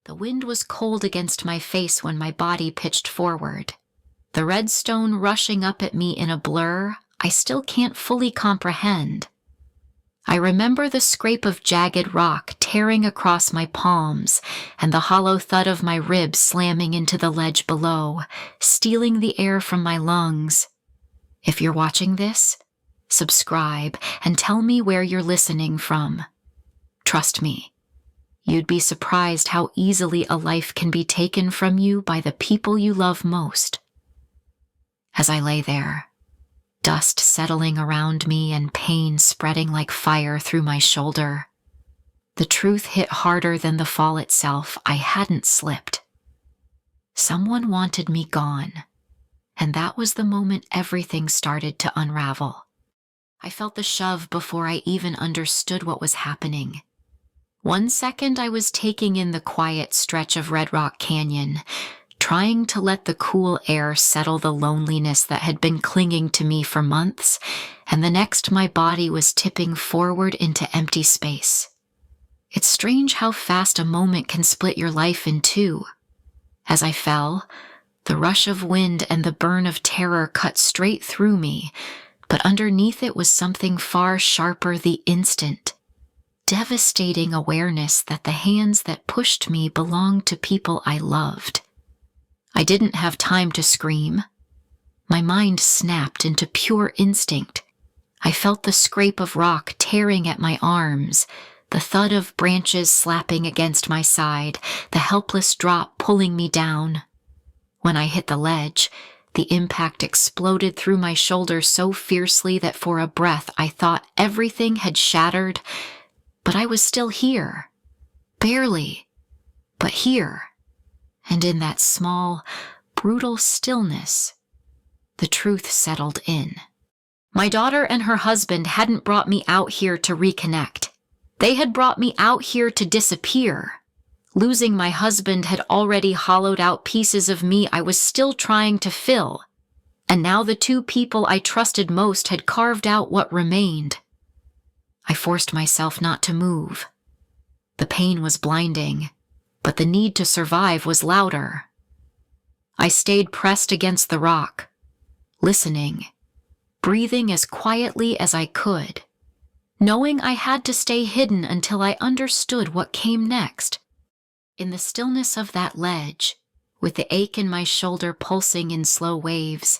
The wind was cold against my face when my body pitched forward. The red stone rushing up at me in a blur I still can't fully comprehend. I remember the scrape of jagged rock tearing across my palms and the hollow thud of my ribs slamming into the ledge below, stealing the air from my lungs. If you're watching this, subscribe and tell me where you're listening from. Trust me, you'd be surprised how easily a life can be taken from you by the people you love most. As I lay there, dust settling around me and pain spreading like fire through my shoulder, the truth hit harder than the fall itself. I hadn't slipped. Someone wanted me gone, and that was the moment everything started to unravel. I felt the shove before I even understood what was happening. 1 second I was taking in the quiet stretch of Red Rock Canyon, trying to let the cool air settle the loneliness that had been clinging to me for months, and the next my body was tipping forward into empty space. It's strange how fast a moment can split your life in two. As I fell, the rush of wind and the burn of terror cut straight through me, but underneath it was something far sharper: the instant, devastating awareness that the hands that pushed me belonged to people I loved. I didn't have time to scream. My mind snapped into pure instinct. I felt the scrape of rock tearing at my arms, the thud of branches slapping against my side, the helpless drop pulling me down. When I hit the ledge, the impact exploded through my shoulder so fiercely that for a breath I thought everything had shattered, but I was still here. Barely, but here. And in that small, brutal stillness, the truth settled in. My daughter and her husband hadn't brought me out here to reconnect. They had brought me out here to disappear. Losing my husband had already hollowed out pieces of me I was still trying to fill, and now the two people I trusted most had carved out what remained. I forced myself not to move. The pain was blinding, but the need to survive was louder. I stayed pressed against the rock, listening, breathing as quietly as I could, knowing I had to stay hidden until I understood what came next. In the stillness of that ledge, with the ache in my shoulder pulsing in slow waves,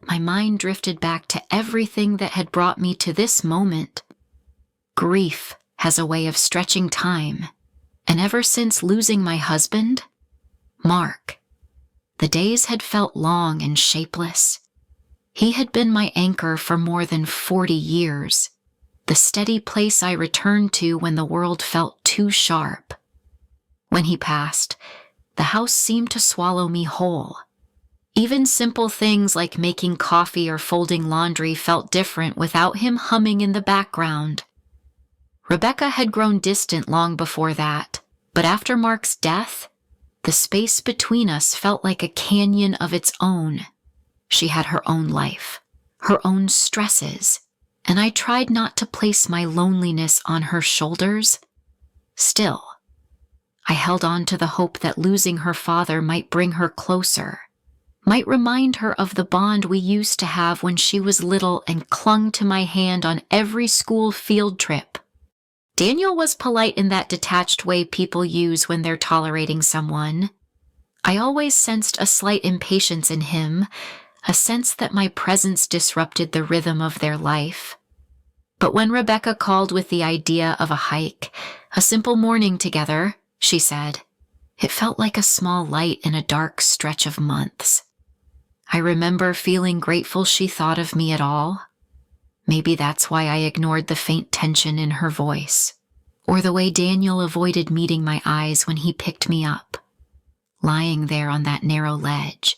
my mind drifted back to everything that had brought me to this moment. Grief has a way of stretching time, and ever since losing my husband, Mark, the days had felt long and shapeless. He had been my anchor for more than 40 years, the steady place I returned to when the world felt too sharp. When he passed, the house seemed to swallow me whole. Even simple things like making coffee or folding laundry felt different without him humming in the background. Rebecca had grown distant long before that, but after Mark's death, the space between us felt like a canyon of its own. She had her own life, her own stresses, and I tried not to place my loneliness on her shoulders. Still, I held on to the hope that losing her father might bring her closer, might remind her of the bond we used to have when she was little and clung to my hand on every school field trip. Daniel was polite in that detached way people use when they're tolerating someone. I always sensed a slight impatience in him, a sense that my presence disrupted the rhythm of their life. But when Rebecca called with the idea of a hike, a simple morning together, she said, it felt like a small light in a dark stretch of months. I remember feeling grateful she thought of me at all. Maybe that's why I ignored the faint tension in her voice, or the way Daniel avoided meeting my eyes when he picked me up. Lying there on that narrow ledge,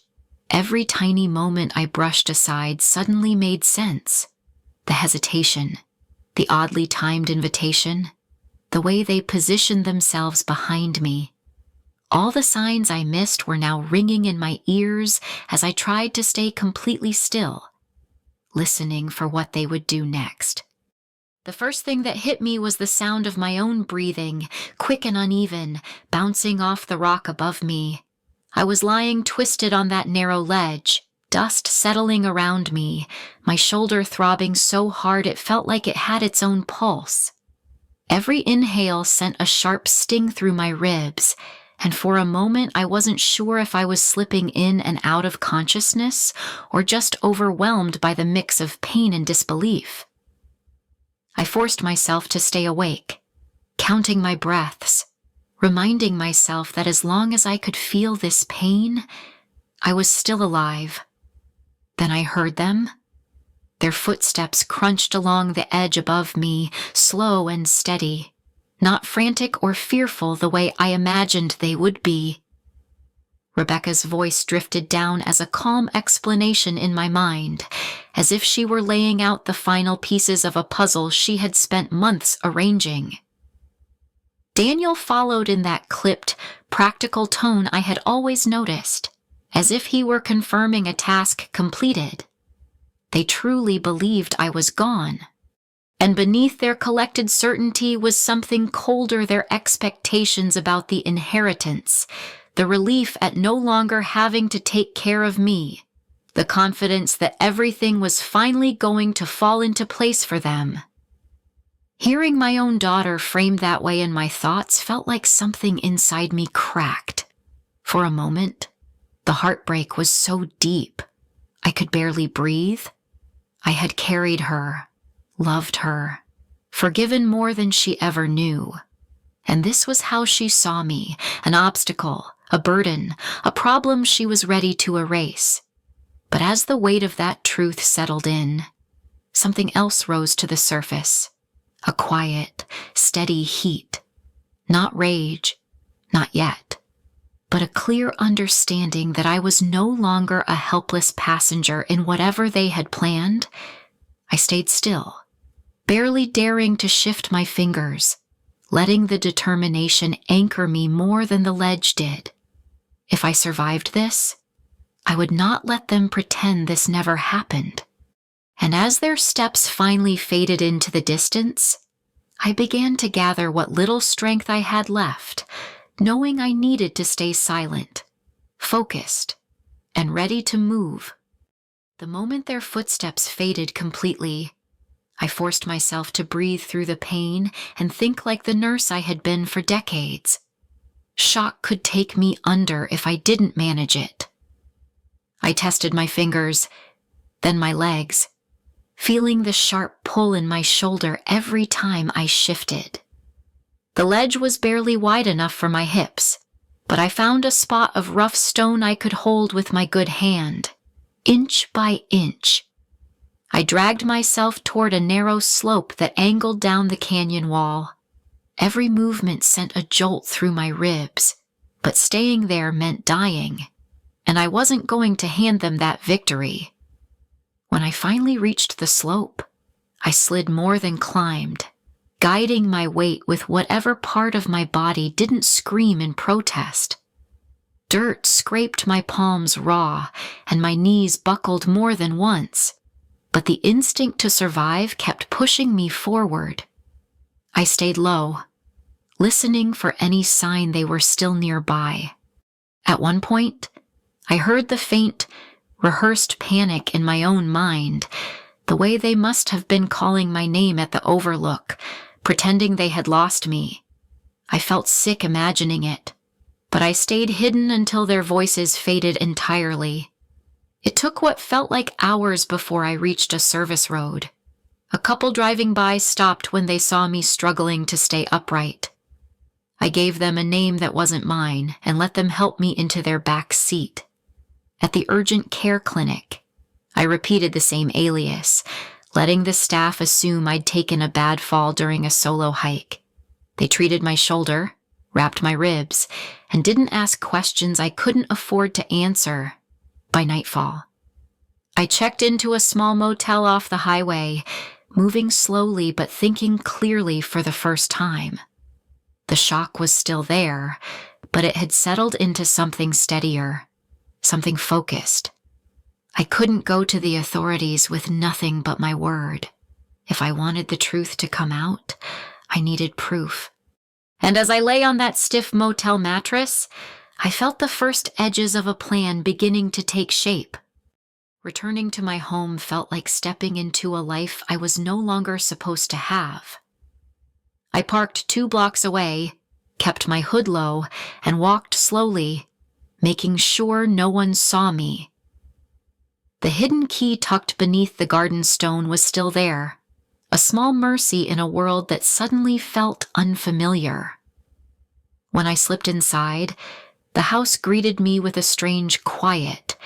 every tiny moment I brushed aside suddenly made sense. The hesitation, the oddly timed invitation, the way they positioned themselves behind me. All the signs I missed were now ringing in my ears as I tried to stay completely still, listening for what they would do next. The first thing that hit me was the sound of my own breathing, quick and uneven, bouncing off the rock above me. I was lying twisted on that narrow ledge, dust settling around me, my shoulder throbbing so hard it felt like it had its own pulse. Every inhale sent a sharp sting through my ribs, and for a moment I wasn't sure if I was slipping in and out of consciousness or just overwhelmed by the mix of pain and disbelief. I forced myself to stay awake, counting my breaths, reminding myself that as long as I could feel this pain, I was still alive. Then I heard them. Their footsteps crunched along the edge above me, slow and steady, not frantic or fearful the way I imagined they would be. Rebecca's voice drifted down as a calm explanation in my mind, as if she were laying out the final pieces of a puzzle she had spent months arranging. Daniel followed in that clipped, practical tone I had always noticed, as if he were confirming a task completed. They truly believed I was gone, and beneath their collected certainty was something colder: their expectations about the inheritance, the relief at no longer having to take care of me, the confidence that everything was finally going to fall into place for them. Hearing my own daughter framed that way in my thoughts felt like something inside me cracked. For a moment, the heartbreak was so deep, I could barely breathe. I had carried her, loved her, forgiven more than she ever knew. And this was how she saw me: an obstacle, a burden, a problem she was ready to erase. But as the weight of that truth settled in, something else rose to the surface: a quiet, steady heat. Not rage, not yet, but a clear understanding that I was no longer a helpless passenger in whatever they had planned. I stayed still, barely daring to shift my fingers, letting the determination anchor me more than the ledge did. If I survived this, I would not let them pretend this never happened. And as their steps finally faded into the distance, I began to gather what little strength I had left, knowing I needed to stay silent, focused, and ready to move. The moment their footsteps faded completely, I forced myself to breathe through the pain and think like the nurse I had been for decades. Shock could take me under if I didn't manage it. I tested my fingers, then my legs, feeling the sharp pull in my shoulder every time I shifted. The ledge was barely wide enough for my hips, but I found a spot of rough stone I could hold with my good hand, inch by inch. I dragged myself toward a narrow slope that angled down the canyon wall. Every movement sent a jolt through my ribs, but staying there meant dying, and I wasn't going to hand them that victory. When I finally reached the slope, I slid more than climbed, guiding my weight with whatever part of my body didn't scream in protest. Dirt scraped my palms raw, and my knees buckled more than once, but the instinct to survive kept pushing me forward. I stayed low, listening for any sign they were still nearby. At one point, I heard the faint, rehearsed panic in my own mind, the way they must have been calling my name at the overlook, pretending they had lost me. I felt sick imagining it, but I stayed hidden until their voices faded entirely. It took what felt like hours before I reached a service road. A couple driving by stopped when they saw me struggling to stay upright. I gave them a name that wasn't mine and let them help me into their back seat. At the urgent care clinic, I repeated the same alias, letting the staff assume I'd taken a bad fall during a solo hike. They treated my shoulder, wrapped my ribs, and didn't ask questions I couldn't afford to answer. By nightfall, I checked into a small motel off the highway, moving slowly but thinking clearly for the first time. The shock was still there, but it had settled into something steadier, something focused. I couldn't go to the authorities with nothing but my word. If I wanted the truth to come out, I needed proof. And as I lay on that stiff motel mattress, I felt the first edges of a plan beginning to take shape. Returning to my home felt like stepping into a life I was no longer supposed to have. I parked 2 blocks away, kept my hood low, and walked slowly, making sure no one saw me. The hidden key tucked beneath the garden stone was still there, a small mercy in a world that suddenly felt unfamiliar. When I slipped inside, the house greeted me with a strange quiet,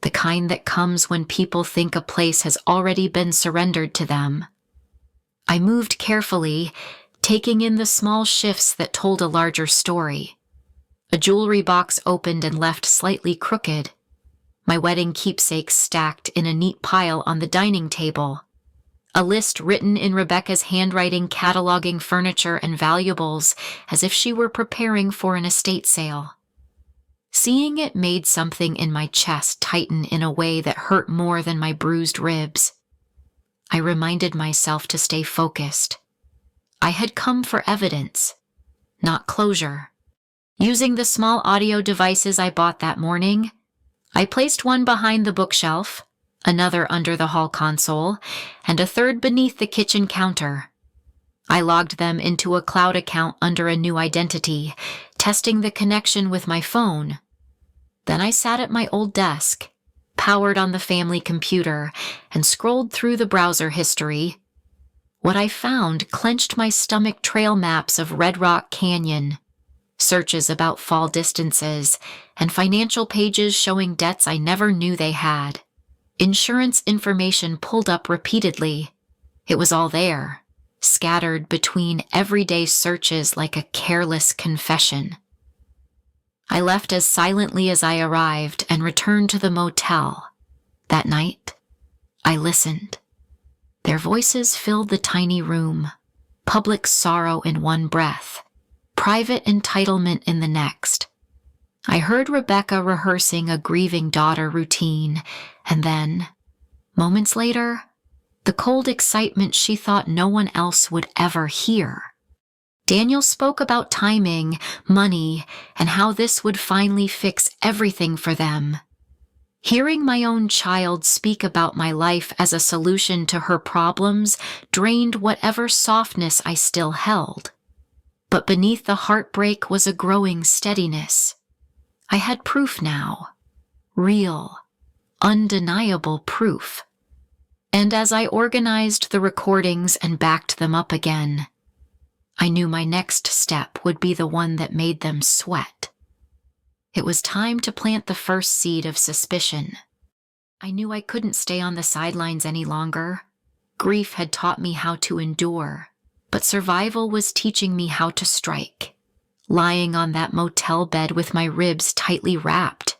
the kind that comes when people think a place has already been surrendered to them. I moved carefully, taking in the small shifts that told a larger story. A jewelry box opened and left slightly crooked. My wedding keepsakes stacked in a neat pile on the dining table. A list written in Rebecca's handwriting cataloging furniture and valuables as if she were preparing for an estate sale. Seeing it made something in my chest tighten in a way that hurt more than my bruised ribs. I reminded myself to stay focused. I had come for evidence, not closure. Using the small audio devices I bought that morning, I placed one behind the bookshelf, another under the hall console, and a third beneath the kitchen counter. I logged them into a cloud account under a new identity, testing the connection with my phone. Then I sat at my old desk, powered on the family computer, and scrolled through the browser history. What I found clenched my stomach: trail maps of Red Rock Canyon, searches about fall distances, and financial pages showing debts I never knew they had. Insurance information pulled up repeatedly. It was all there, scattered between everyday searches like a careless confession. I left as silently as I arrived and returned to the motel. That night, I listened. Their voices filled the tiny room, public sorrow in one breath, private entitlement in the next. I heard Rebecca rehearsing a grieving daughter routine, and then, moments later, the cold excitement she thought no one else would ever hear. Daniel spoke about timing, money, and how this would finally fix everything for them. Hearing my own child speak about my life as a solution to her problems drained whatever softness I still held. But beneath the heartbreak was a growing steadiness. I had proof now. Real, undeniable proof. And as I organized the recordings and backed them up again, I knew my next step would be the one that made them sweat. It was time to plant the first seed of suspicion. I knew I couldn't stay on the sidelines any longer. Grief had taught me how to endure, but survival was teaching me how to strike. Lying on that motel bed with my ribs tightly wrapped,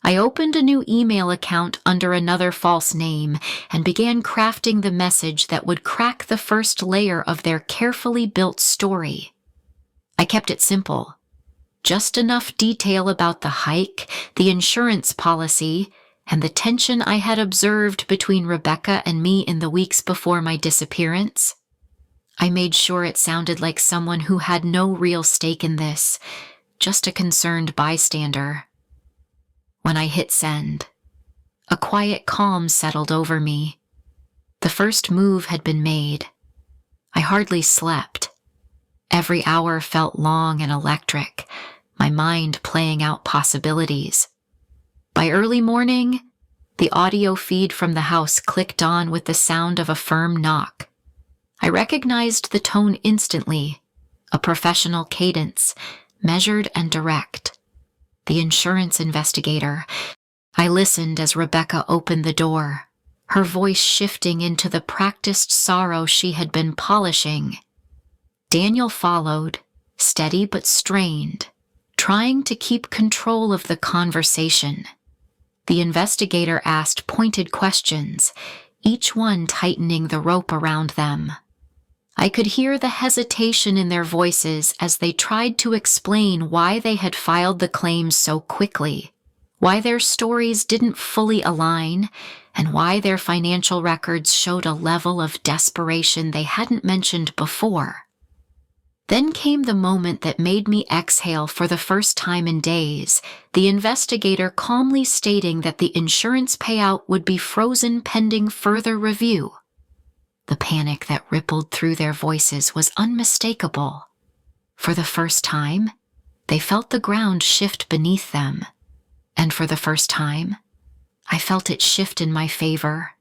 I opened a new email account under another false name and began crafting the message that would crack the first layer of their carefully built story. I kept it simple. Just enough detail about the hike, the insurance policy, and the tension I had observed between Rebecca and me in the weeks before my disappearance. I made sure it sounded like someone who had no real stake in this, just a concerned bystander. When I hit send, a quiet calm settled over me. The first move had been made. I hardly slept. Every hour felt long and electric, my mind playing out possibilities. By early morning, the audio feed from the house clicked on with the sound of a firm knock. I recognized the tone instantly, a professional cadence, measured and direct. The insurance investigator. I listened as Rebecca opened the door, her voice shifting into the practiced sorrow she had been polishing. Daniel followed, steady but strained, trying to keep control of the conversation. The investigator asked pointed questions, each one tightening the rope around them. I could hear the hesitation in their voices as they tried to explain why they had filed the claims so quickly, why their stories didn't fully align, and why their financial records showed a level of desperation they hadn't mentioned before. Then came the moment that made me exhale for the first time in days, the investigator calmly stating that the insurance payout would be frozen pending further review. The panic that rippled through their voices was unmistakable. For the first time, they felt the ground shift beneath them. And for the first time, I felt it shift in my favor.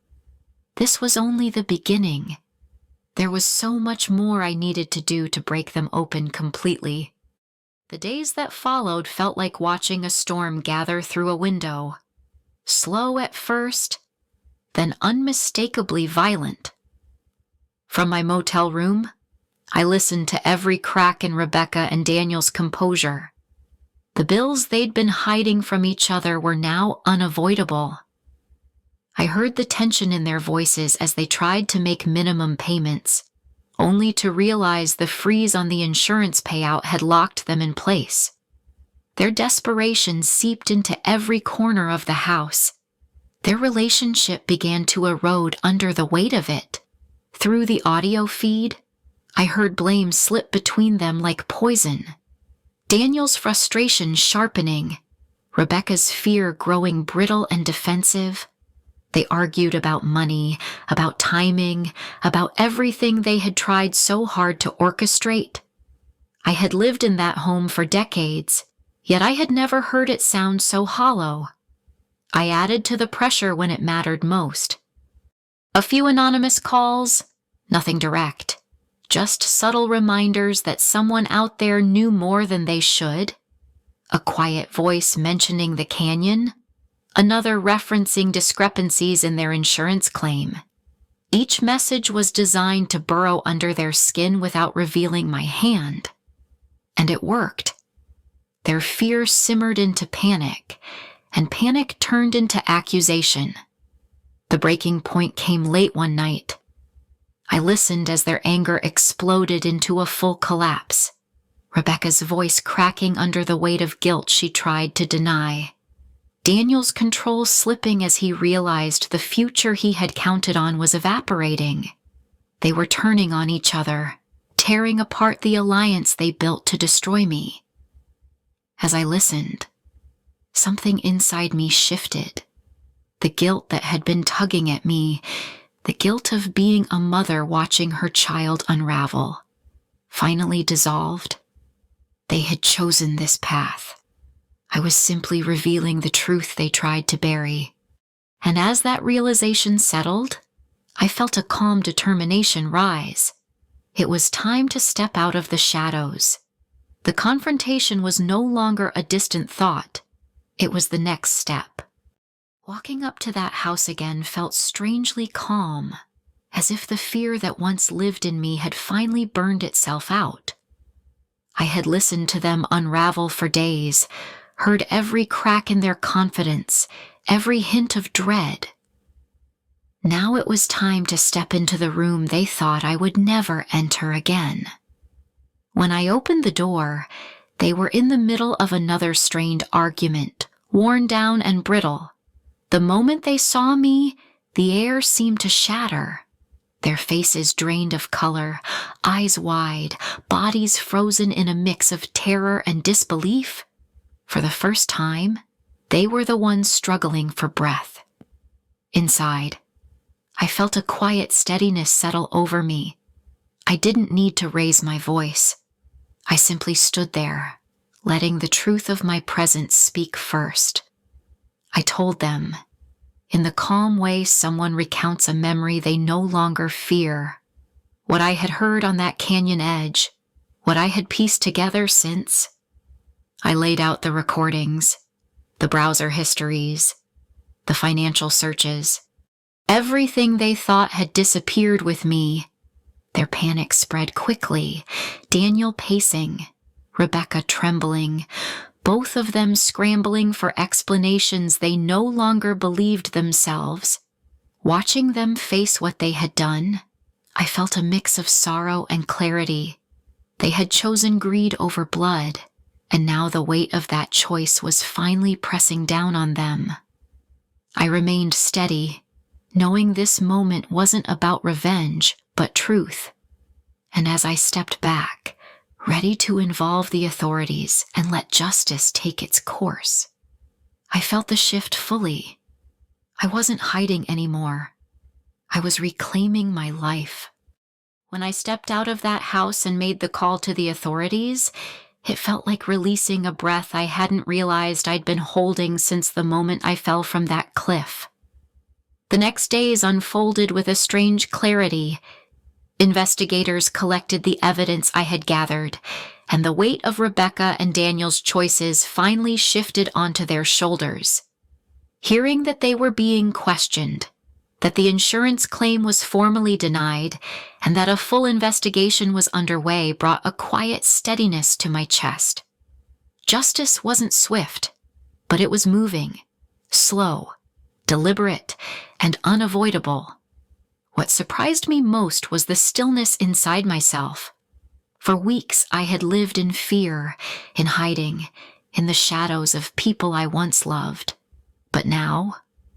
This was only the beginning. There was so much more I needed to do to break them open completely. The days that followed felt like watching a storm gather through a window. Slow at first, then unmistakably violent. From my motel room, I listened to every crack in Rebecca and Daniel's composure. The bills they'd been hiding from each other were now unavoidable. I heard the tension in their voices as they tried to make minimum payments, only to realize the freeze on the insurance payout had locked them in place. Their desperation seeped into every corner of the house. Their relationship began to erode under the weight of it. Through the audio feed, I heard blame slip between them like poison. Daniel's frustration sharpening, Rebecca's fear growing brittle and defensive. They argued about money, about timing, about everything they had tried so hard to orchestrate. I had lived in that home for decades, yet I had never heard it sound so hollow. I added to the pressure when it mattered most. A few anonymous calls, nothing direct. Just subtle reminders that someone out there knew more than they should. A quiet voice mentioning the canyon. Another referencing discrepancies in their insurance claim. Each message was designed to burrow under their skin without revealing my hand. And it worked. Their fear simmered into panic, and panic turned into accusation. The breaking point came late one night. I listened as their anger exploded into a full collapse, Rebecca's voice cracking under the weight of guilt she tried to deny. Daniel's control slipping as he realized the future he had counted on was evaporating. They were turning on each other, tearing apart the alliance they built to destroy me. As I listened, something inside me shifted. The guilt that had been tugging at me, the guilt of being a mother watching her child unravel, finally dissolved. They had chosen this path. I was simply revealing the truth they tried to bury. And as that realization settled, I felt a calm determination rise. It was time to step out of the shadows. The confrontation was no longer a distant thought. It was the next step. Walking up to that house again felt strangely calm, as if the fear that once lived in me had finally burned itself out. I had listened to them unravel for days, heard every crack in their confidence, every hint of dread. Now it was time to step into the room they thought I would never enter again. When I opened the door, they were in the middle of another strained argument, worn down and brittle. The moment they saw me, the air seemed to shatter. Their faces drained of color, eyes wide, bodies frozen in a mix of terror and disbelief. For the first time, they were the ones struggling for breath. Inside, I felt a quiet steadiness settle over me. I didn't need to raise my voice. I simply stood there, letting the truth of my presence speak first. I told them, in the calm way someone recounts a memory they no longer fear, what I had heard on that canyon edge, what I had pieced together since. I laid out the recordings, the browser histories, the financial searches, everything they thought had disappeared with me. Their panic spread quickly, Daniel pacing, Rebecca trembling, both of them scrambling for explanations they no longer believed themselves. Watching them face what they had done, I felt a mix of sorrow and clarity. They had chosen greed over blood, and now the weight of that choice was finally pressing down on them. I remained steady, knowing this moment wasn't about revenge, but truth. And as I stepped back, ready to involve the authorities and let justice take its course, I felt the shift fully. I wasn't hiding anymore. I was reclaiming my life. When I stepped out of that house and made the call to the authorities, it felt like releasing a breath I hadn't realized I'd been holding since the moment I fell from that cliff. The next days unfolded with a strange clarity. Investigators collected the evidence I had gathered, and the weight of Rebecca and Daniel's choices finally shifted onto their shoulders. Hearing that they were being questioned, that the insurance claim was formally denied, and that a full investigation was underway brought a quiet steadiness to my chest. Justice wasn't swift, but it was moving, slow, deliberate, and unavoidable. What surprised me most was the stillness inside myself. For weeks I had lived in fear, in hiding, in the shadows of people I once loved. But now,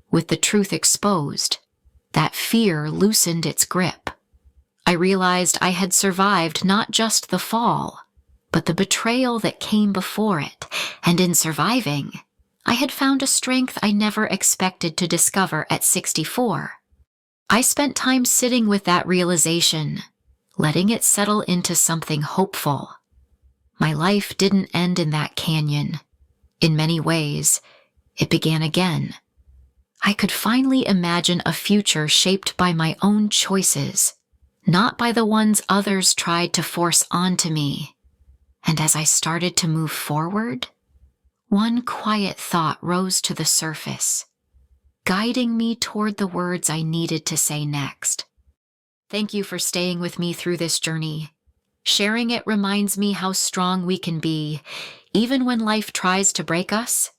with the truth exposed, that fear loosened its grip. I realized I had survived not just the fall, but the betrayal that came before it, and in surviving, I had found a strength I never expected to discover at 64. I spent time sitting with that realization, letting it settle into something hopeful. My life didn't end in that canyon. In many ways, it began again. I could finally imagine a future shaped by my own choices, not by the ones others tried to force onto me. And as I started to move forward, one quiet thought rose to the surface, guiding me toward the words I needed to say next. Thank you for staying with me through this journey. Sharing it reminds me how strong we can be, even when life tries to break us.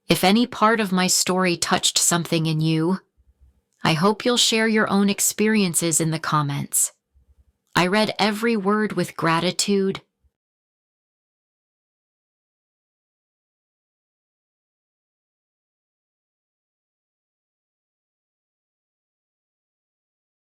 If any part of my story touched something in you, I hope you'll share your own experiences in the comments. I read every word with gratitude,